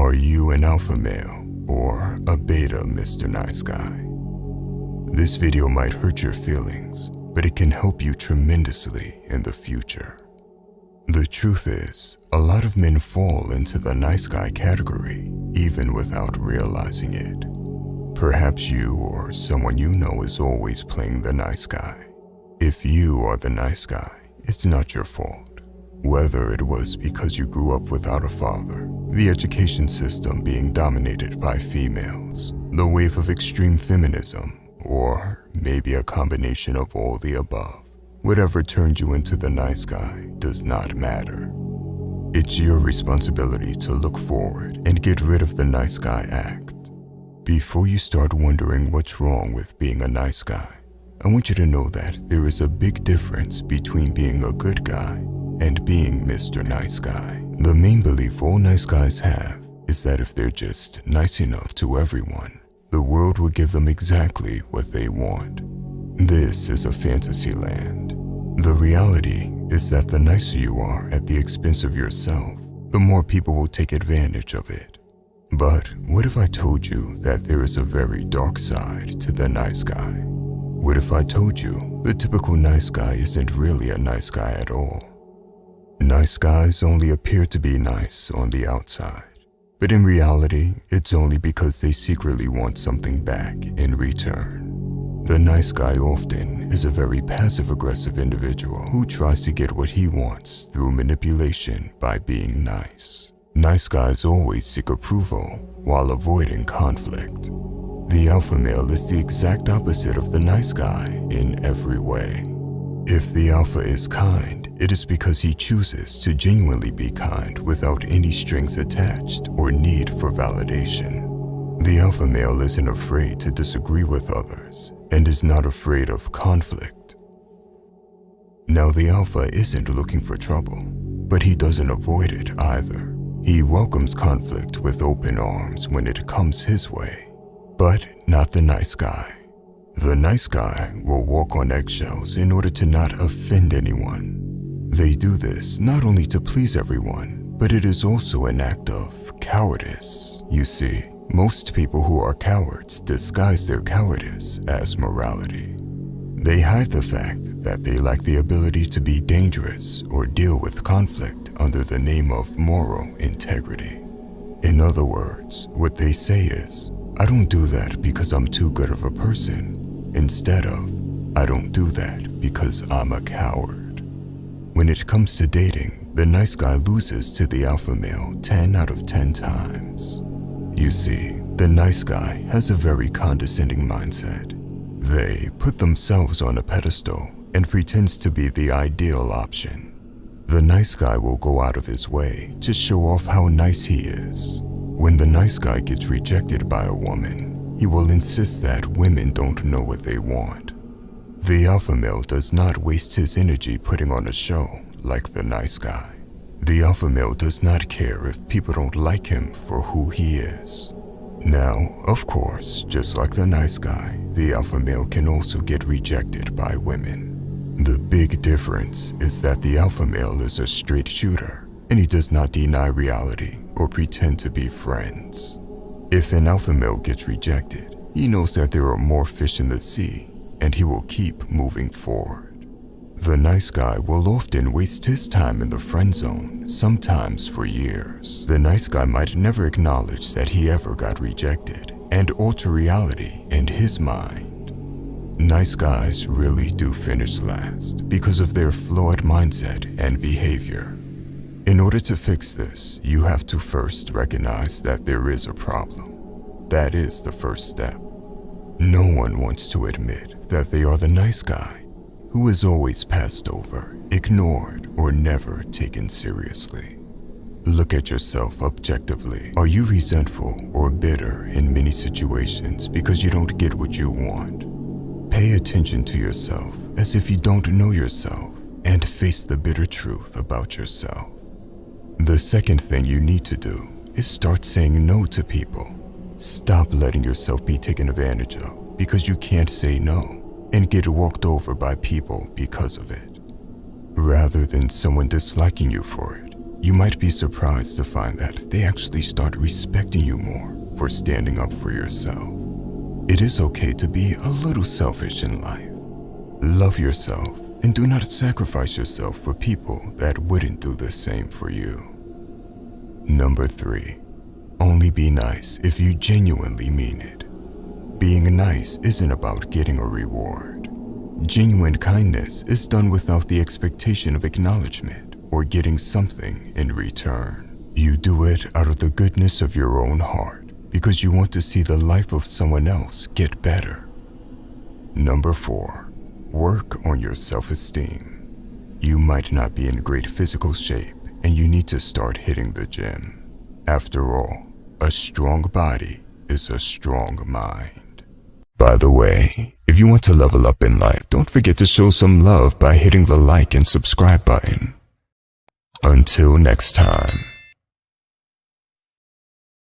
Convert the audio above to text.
Are you an alpha male or a beta, Mr. Nice Guy? This video might hurt your feelings, but it can help you tremendously in the future. The truth is, a lot of men fall into the nice guy category even without realizing it. Perhaps you or someone you know is always playing the nice guy. If you are the nice guy, it's not your fault. Whether it was because you grew up without a father, the education system being dominated by females, the wave of extreme feminism, or maybe a combination of all the above. Whatever turned you into the nice guy does not matter. It's your responsibility to look forward and get rid of the nice guy act. Before you start wondering what's wrong with being a nice guy, I want you to know that there is a big difference between being a good guy and being Mr. Nice Guy. The main belief all nice guys have is that if they're just nice enough to everyone, the world will give them exactly what they want. This is a fantasy land. The reality is that the nicer you are at the expense of yourself, the more people will take advantage of it. But what if I told you that there is a very dark side to the nice guy? What if I told you the typical nice guy isn't really a nice guy at all? Nice guys only appear to be nice on the outside, but in reality, it's only because they secretly want something back in return. The nice guy often is a very passive-aggressive individual who tries to get what he wants through manipulation by being nice. Nice guys always seek approval while avoiding conflict. The alpha male is the exact opposite of the nice guy in every way. If the alpha is kind, it is because he chooses to genuinely be kind without any strings attached or need for validation. The alpha male isn't afraid to disagree with others and is not afraid of conflict. Now, the alpha isn't looking for trouble, but he doesn't avoid it either. He welcomes conflict with open arms when it comes his way, but not the nice guy. The nice guy will walk on eggshells in order to not offend anyone. They do this not only to please everyone, but it is also an act of cowardice. You see, most people who are cowards disguise their cowardice as morality. They hide the fact that they lack the ability to be dangerous or deal with conflict under the name of moral integrity. In other words, what they say is, I don't do that because I'm too good of a person, instead of, I don't do that because I'm a coward. When it comes to dating, the nice guy loses to the alpha male 10 out of 10 times. You see, the nice guy has a very condescending mindset. They put themselves on a pedestal and pretends to be the ideal option. The nice guy will go out of his way to show off how nice he is. When the nice guy gets rejected by a woman, he will insist that women don't know what they want. The alpha male does not waste his energy putting on a show like the nice guy. The alpha male does not care if people don't like him for who he is. Now, of course, just like the nice guy, the alpha male can also get rejected by women. The big difference is that the alpha male is a straight shooter, and he does not deny reality or pretend to be friends. If an alpha male gets rejected, he knows that there are more fish in the sea, and he will keep moving forward. The nice guy will often waste his time in the friend zone, sometimes for years. The nice guy might never acknowledge that he ever got rejected and alter reality in his mind. Nice guys really do finish last because of their flawed mindset and behavior. In order to fix this, you have to first recognize that there is a problem. That is the first step. No one wants to admit that they are the nice guy who is always passed over, ignored, or never taken seriously. Look at yourself objectively. Are you resentful or bitter in many situations because you don't get what you want? Pay attention to yourself as if you don't know yourself and face the bitter truth about yourself. The second thing you need to do is start saying no to people. Stop letting yourself be taken advantage of because you can't say no and get walked over by people because of it. Rather than someone disliking you for it, you might be surprised to find that they actually start respecting you more for standing up for yourself. It is okay to be a little selfish in life. Love yourself and do not sacrifice yourself for people that wouldn't do the same for you. Number 3, only be nice if you genuinely mean it. Being nice isn't about getting a reward. Genuine kindness is done without the expectation of acknowledgement or getting something in return. You do it out of the goodness of your own heart because you want to see the life of someone else get better. Number 4, work on your self-esteem. You might not be in great physical shape and you need to start hitting the gym. After all, a strong body is a strong mind. By the way, if you want to level up in life, don't forget to show some love by hitting the like and subscribe button. Until next time.